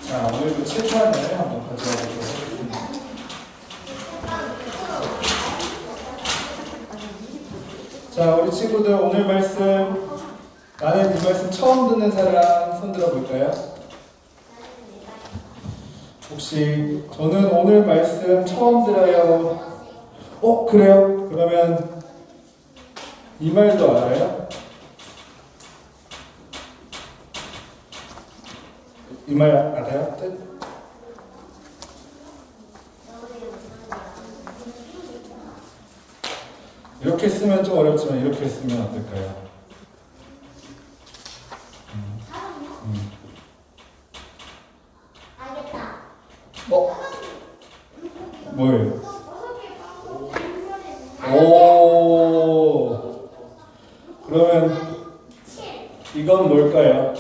자, 오늘도 칠판을 한번 가져와 보도록 하겠습니다. 자, 우리 친구들 오늘 말씀, 나는 이 말씀 처음 듣는 사람 손 들어 볼까요? 혹시 저는 오늘 말씀 처음 들어요. 그래요? 그러면 이 말도 알아요? 이 말 알아요? 이렇게 쓰면 좀 어렵지만 이렇게 쓰면 어떨까요? 알겠다. 뭐예요? 오. 그러면 이건 뭘까요?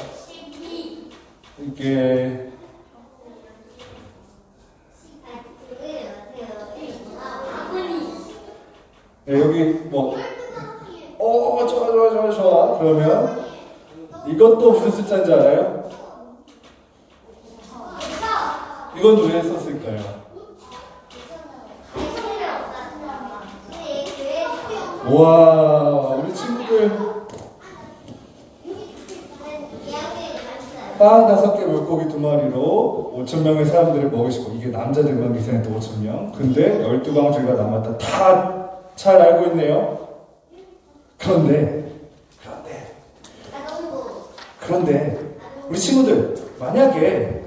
이게 네, 여기 뭐 좋아. 그러면 이것도 무슨 숫자인지 알아요? 이건 왜 썼을까요? 와, 우리 친구들 빵 5개, 물고기 2마리로 5,000명의 사람들을 먹으시고, 이게 남자들만 계산해 또 5,000명. 근데 12방울가 남았다. 다 잘 알고 있네요. 그런데 우리 친구들, 만약에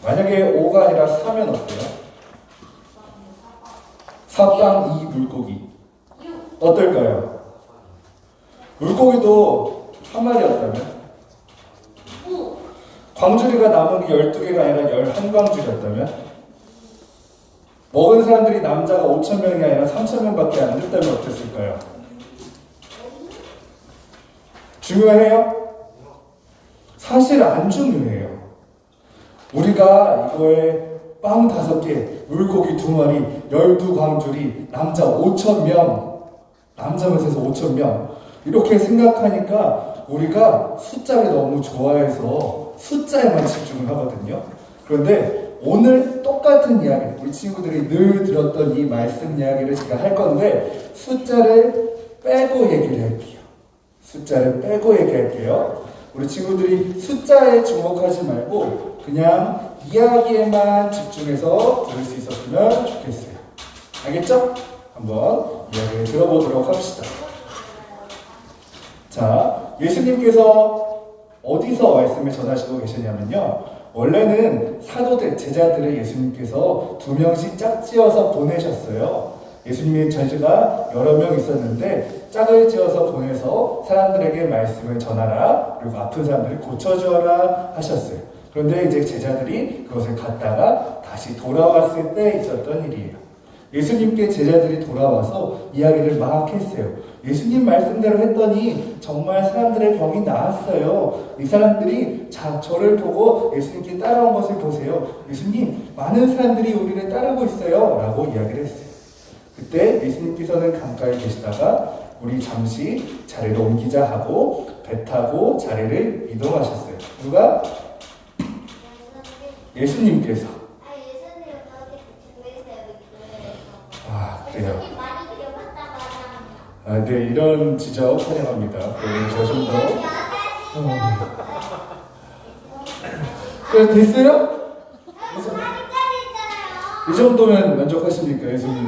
5가 아니라 4면 어때요? 4빵 2 물고기 어떨까요? 물고기도 한 마리였다면? 광주리가 남은 게 12개가 아니라 11광주리였다면? 먹은 사람들이 남자가 5,000명이 아니라 3,000명밖에 안 됐다면 어땠을까요? 중요해요? 사실 안 중요해요. 우리가 이거에 빵 5개, 물고기 2마리, 12광주리, 남자 5,000명, 남자만 해서 5,000명 이렇게 생각하니까 우리가 숫자를 너무 좋아해서 숫자에만 집중을 하거든요. 그런데 오늘 똑같은 이야기, 우리 친구들이 늘 들었던 이 말씀 이야기를 제가 할 건데 숫자를 빼고 얘기를 할게요. 숫자를 빼고 얘기할게요. 우리 친구들이 숫자에 주목하지 말고 그냥 이야기에만 집중해서 들을 수 있었으면 좋겠어요. 알겠죠? 한번 이야기를 들어보도록 합시다. 자, 예수님께서 어디서 말씀을 전하시고 계시냐면요. 원래는 사도들, 제자들을 예수님께서 2명씩 짝지어서 보내셨어요. 예수님의 제자가 여러 명 있었는데 짝을 지어서 보내서 사람들에게 말씀을 전하라, 그리고 아픈 사람들을 고쳐주어라 하셨어요. 그런데 이제 제자들이 그것을 갖다가 다시 돌아왔을 때 있었던 일이에요. 예수님께 제자들이 돌아와서 이야기를 막 했어요. 예수님 말씀대로 했더니 정말 사람들의 병이 나았어요. 이 사람들이 저를 보고 예수님께 따라온 것을 보세요. 예수님, 많은 사람들이 우리를 따르고 있어요. 라고 이야기를 했어요. 그때 예수님께서는 강가에 계시다가 우리 잠시 자리를 옮기자 하고 배 타고 자리를 이동하셨어요. 누가? 예수님께서. 그래요. 네, 이런 지적 환영합니다. 저 좀 더. 그래, 됐어요? 이 정도면 만족하십니까, 예수님?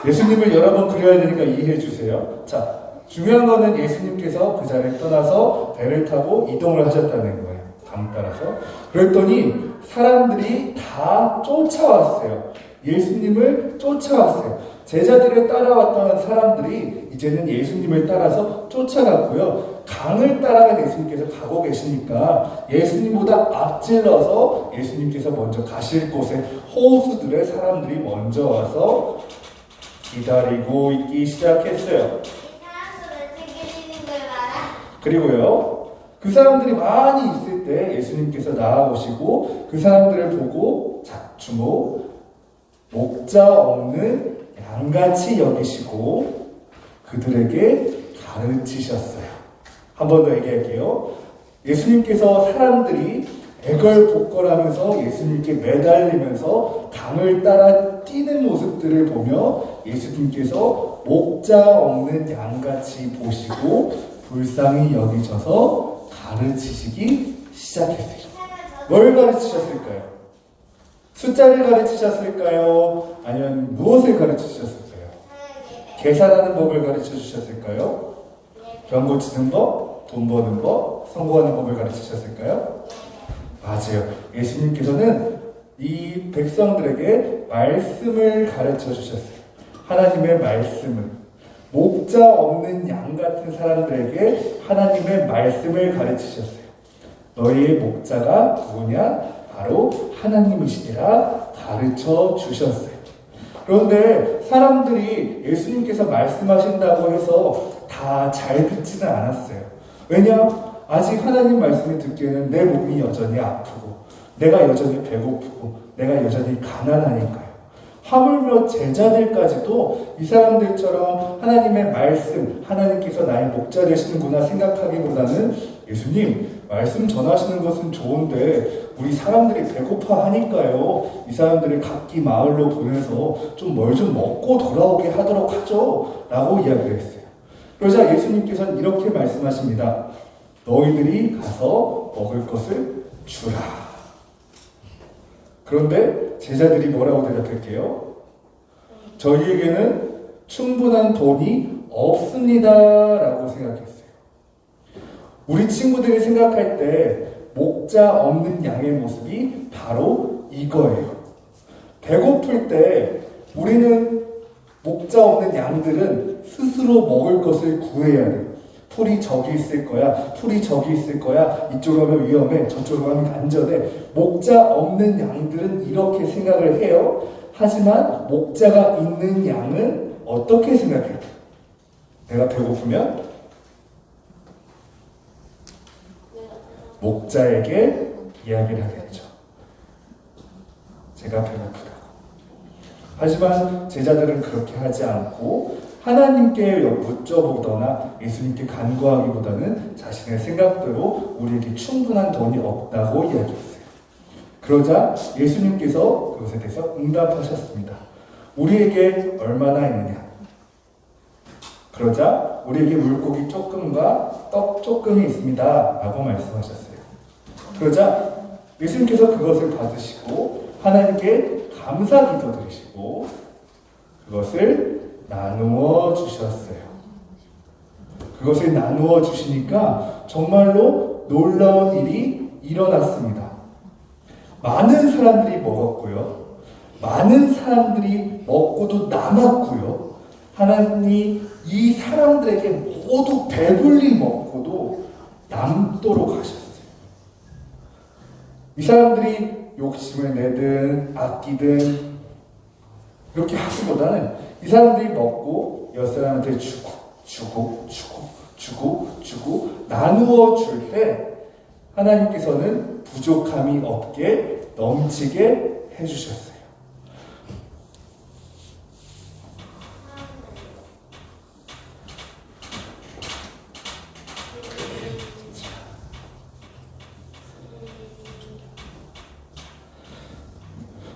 예수님을 여러 번 그려야 되니까 이해해 주세요. 자, 중요한 거는 예수님께서 그 자리를 떠나서 배를 타고 이동을 하셨다는 거예요. 강 따라서. 그랬더니 사람들이 다 쫓아왔어요. 예수님을 쫓아왔어요. 제자들을 따라왔던 사람들이 이제는 예수님을 따라서 쫓아갔고요. 강을 따라가 예수님께서 가고 계시니까 예수님보다 앞질러서 예수님께서 먼저 가실 곳에 호수들의 사람들이 먼저 와서 기다리고 있기 시작했어요. 그리고요, 그 사람들이 많이 있을 때 예수님께서 나아오시고 그 사람들을 보고 주목, 목자 없는 양같이 여기시고 그들에게 가르치셨어요. 한 번 더 얘기할게요. 예수님께서 사람들이 애걸복걸하면서 예수님께 매달리면서 강을 따라 뛰는 모습들을 보며 예수님께서 목자 없는 양같이 보시고 불쌍히 여기셔서 가르치시기 시작했어요. 뭘 가르치셨을까요? 숫자를 가르치셨을까요? 아니면 무엇을 가르치셨을까요? 계산하는 법을 가르쳐 주셨을까요? 병 고치는 법, 돈 버는 법, 성공하는 법을 가르치셨을까요? 맞아요. 예수님께서는 이 백성들에게 말씀을 가르쳐 주셨어요. 하나님의 말씀을. 목자 없는 양 같은 사람들에게 하나님의 말씀을 가르치셨어요. 너희의 목자가 누구냐? 바로 하나님이시니라 가르쳐 주셨어요. 그런데 사람들이 예수님께서 말씀하신다고 해서 다 잘 듣지는 않았어요. 왜냐? 아직 하나님 말씀을 듣기에는 내 몸이 여전히 아프고 내가 여전히 배고프고 내가 여전히 가난하니까요. 하물며 제자들까지도 이 사람들처럼 하나님의 말씀, 하나님께서 나의 목자 되시는구나 생각하기보다는 예수님, 말씀 전하시는 것은 좋은데 우리 사람들이 배고파 하니까요. 이 사람들을 각기 마을로 보내서 좀 뭘 좀 먹고 돌아오게 하도록 하죠. 라고 이야기를 했어요. 그러자 예수님께서는 이렇게 말씀하십니다. 너희들이 가서 먹을 것을 주라. 그런데 제자들이 뭐라고 대답할게요? 저희에게는 충분한 돈이 없습니다. 라고 생각했어요. 우리 친구들이 생각할 때 목자 없는 양의 모습이 바로 이거예요. 배고플 때 우리는 목자 없는 양들은 스스로 먹을 것을 구해야 돼요. 풀이 저기 있을 거야. 풀이 저기 있을 거야. 이쪽으로 가면 위험해. 저쪽으로 가면 안전해. 목자 없는 양들은 이렇게 생각을 해요. 하지만 목자가 있는 양은 어떻게 생각해요? 내가 배고프면 목자에게 이야기를 하겠죠. 제가 배고프다고. 하지만 제자들은 그렇게 하지 않고 하나님께 묻져보거나 예수님께 간구하기보다는 자신의 생각대로 우리에게 충분한 돈이 없다고 이야기했어요. 그러자 예수님께서 그것에 대해서 응답하셨습니다. 우리에게 얼마나 있느냐? 그러자 우리에게 물고기 조금과 떡 조금이 있습니다. 라고 말씀하셨어요. 그러자 예수님께서 그것을 받으시고 하나님께 감사 기도 드리시고 그것을 나누어 주셨어요. 그것을 나누어 주시니까 정말로 놀라운 일이 일어났습니다. 많은 사람들이 먹었고요. 많은 사람들이 먹고도 남았고요. 하나님이 이 사람들에게 모두 배불리 먹고도 남도록 하셨어요. 이 사람들이 욕심을 내든 아끼든 그렇게 하기보다는 이 사람들이 먹고 옆 사람한테 주고 나누어 줄 때 하나님께서는 부족함이 없게 넘치게 해주셨어요.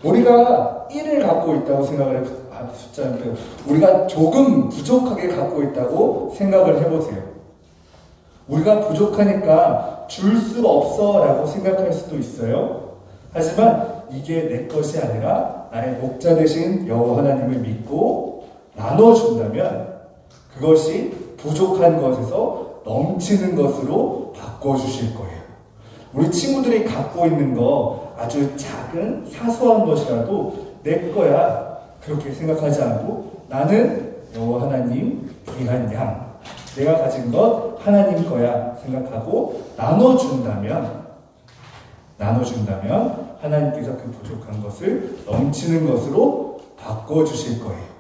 우리가 1을 갖고 있다고 생각을 해보세요. 숫자인데 우리가 조금 부족하게 갖고 있다고 생각을 해보세요. 우리가 부족하니까 줄 수 없어 라고 생각할 수도 있어요. 하지만 이게 내 것이 아니라 나의 목자 되신 여호와 하나님을 믿고 나눠준다면 그것이 부족한 것에서 넘치는 것으로 바꿔주실 거예요. 우리 친구들이 갖고 있는 거 아주 작은 사소한 것이라도 내 거야 그렇게 생각하지 않고 나는 여호와 하나님 귀한 양 내가 가진 것 하나님 거야 생각하고 나눠준다면 하나님께서 그 부족한 것을 넘치는 것으로 바꿔주실 거예요.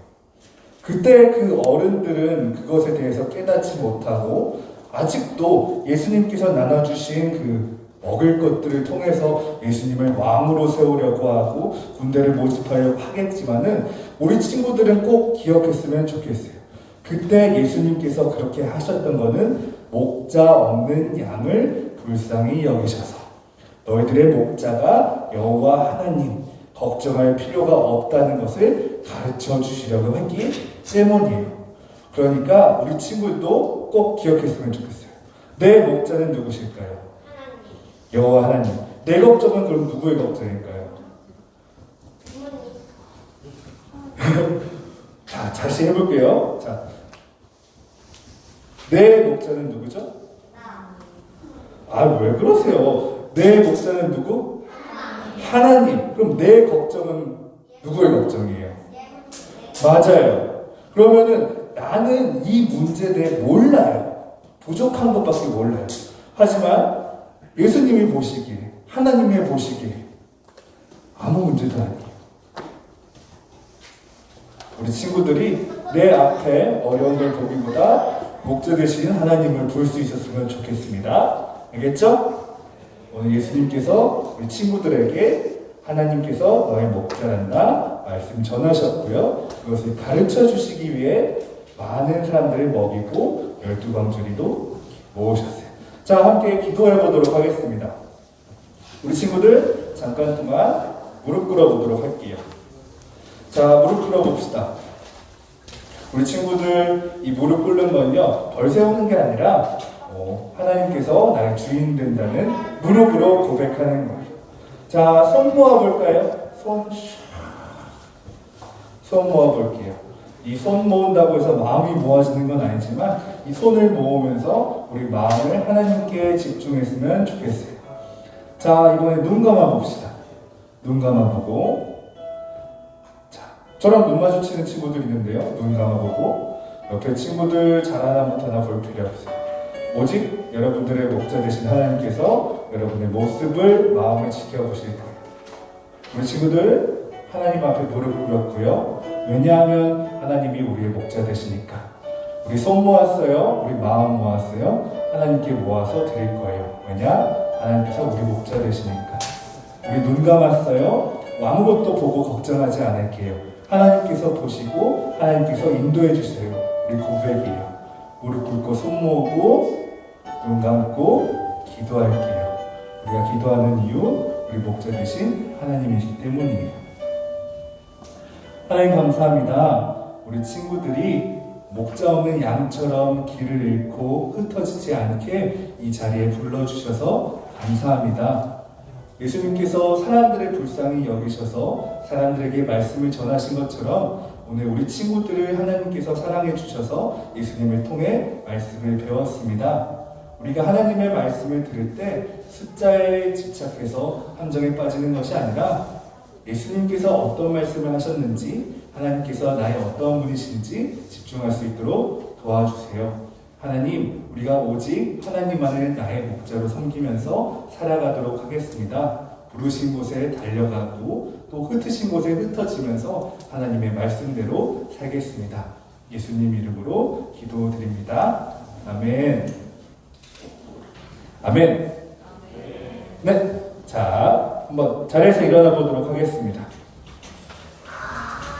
그때 그 어른들은 그것에 대해서 깨닫지 못하고 아직도 예수님께서 나눠주신 그 먹을 것들을 통해서 예수님을 왕으로 세우려고 하고 군대를 모집하려고 하겠지만은 우리 친구들은 꼭 기억했으면 좋겠어요. 그때 예수님께서 그렇게 하셨던 것은 목자 없는 양을 불쌍히 여기셔서 너희들의 목자가 여호와 하나님 걱정할 필요가 없다는 것을 가르쳐 주시려고 했기 때문이에요. 그러니까 우리 친구들도 꼭 기억했으면 좋겠어요. 내 목자는 누구실까요? 하나님. 여호와 하나님. 내 걱정은 그럼 누구의 걱정일까요? 자, 다시 해볼게요. 자, 내 목자는 누구죠? 아, 왜 그러세요? 내 목자는 누구? 하나님. 그럼 내 걱정은 누구의 걱정이에요? 맞아요. 그러면은 나는 이 문제에 대해 몰라요. 부족한 것밖에 몰라요. 하지만 예수님이 보시기에, 하나님이 보시기에 아무 문제도 아니에요. 우리 친구들이 내 앞에 어려운 걸 보기보다 목자 되신 하나님을 볼 수 있었으면 좋겠습니다. 알겠죠? 오늘 예수님께서 우리 친구들에게 하나님께서 너의 목자란다 말씀 전하셨고요. 그것을 가르쳐 주시기 위해 많은 사람들을 먹이고 12광주리도 모으셨어요. 자, 함께 기도해 보도록 하겠습니다. 우리 친구들 잠깐 동안 무릎 꿇어 보도록 할게요. 자, 무릎 꿇어 봅시다. 우리 친구들 이 무릎 꿇는 건요, 벌 세우는 게 아니라 하나님께서 나의 주인 된다는 무릎으로 고백하는 거예요. 자, 손 모아볼까요? 손 모아볼게요. 이 손 모은다고 해서 마음이 모아지는 건 아니지만 이 손을 모으면서 우리 마음을 하나님께 집중했으면 좋겠어요. 자, 이번에 눈 감아 봅시다. 눈 감아 보고, 자, 저랑 눈 마주치는 친구들 있는데요. 눈 감아 보고 옆에 친구들 잘하나 못하나 볼 필요 없어요. 오직 여러분들의 목자 되신 하나님께서 여러분의 모습을 마음을 지켜보실 거예요. 우리 친구들 하나님 앞에 무릎 꿇었고요. 왜냐하면 하나님이 우리의 목자 되시니까. 우리 손 모았어요. 우리 마음 모았어요. 하나님께 모아서 드릴 거예요. 왜냐? 하나님께서 우리 목자 되시니까. 우리 눈 감았어요. 아무것도 보고 걱정하지 않을게요. 하나님께서 보시고 하나님께서 인도해 주세요. 우리 고백이에요. 무릎 꿇고 손 모으고 눈 감고 기도할게요. 우리가 기도하는 이유 우리 목자 되신 하나님이시기 때문이에요. 하나님 감사합니다. 우리 친구들이 목자 없는 양처럼 길을 잃고 흩어지지 않게 이 자리에 불러주셔서 감사합니다. 예수님께서 사람들의 불쌍히 여기셔서 사람들에게 말씀을 전하신 것처럼 오늘 우리 친구들을 하나님께서 사랑해 주셔서 예수님을 통해 말씀을 배웠습니다. 우리가 하나님의 말씀을 들을 때 숫자에 집착해서 함정에 빠지는 것이 아니라 예수님께서 어떤 말씀을 하셨는지, 하나님께서 나의 어떤 분이신지 집중할 수 있도록 도와주세요. 하나님, 우리가 오직 하나님만을 나의 목자로 섬기면서 살아가도록 하겠습니다. 부르신 곳에 달려가고 또 흩으신 곳에 흩어지면서 하나님의 말씀대로 살겠습니다. 예수님 이름으로 기도드립니다. 아멘. 아멘. 네. 자, 한번 자리에서 일어나 보도록 하겠습니다.